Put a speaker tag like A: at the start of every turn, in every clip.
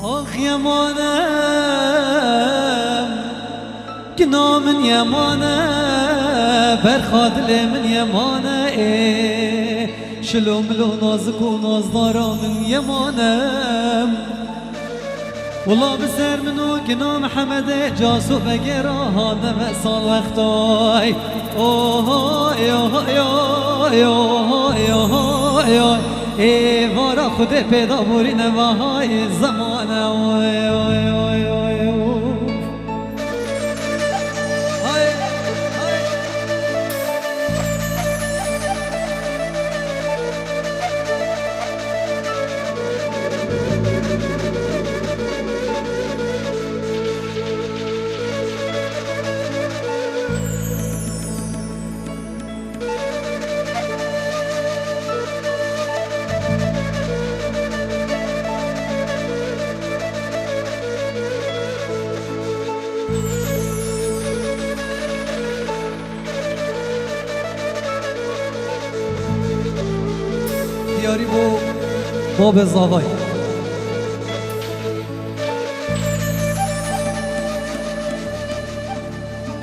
A: آخ یمانم گنا من یمانه برخادل من یمانه شلو ملو نازک و نازدارا من یمانم والله بسر منو گنا محمد جاسو بگرا هاده مسال وقتای اوه ای وارا خود پیدا بوری نواهای زمانه دیاری بو باب زاوای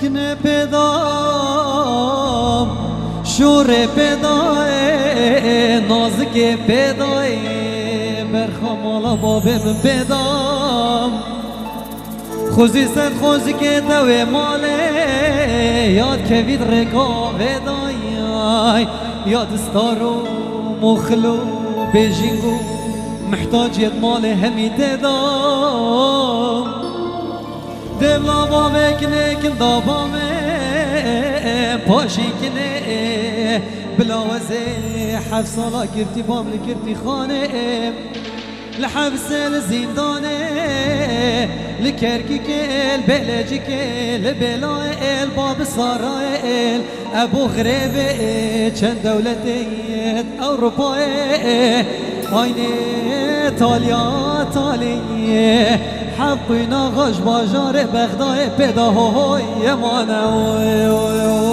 A: کنه پیدام شور پیدای نازک پیدای برخمالا بابم پیدام خوزی سر خوزی که دوی ماله یاد کوید رکا پیدای یاد استارو مخلو بيجينجو محتاج يضمال همي تدام دبلا بابك نكن ضبامي باشي كني بلا وزي حبس صلاة كرتي بام لكرتي خاني لحبس الزنداني لكركي كيل بلاجي كيل بلايل باب سرايل ابو غريبي چند دولتي اوروباي عيني ايطاليا ايطالي حقنا غش باجار بغداد پیدا هوی یمانه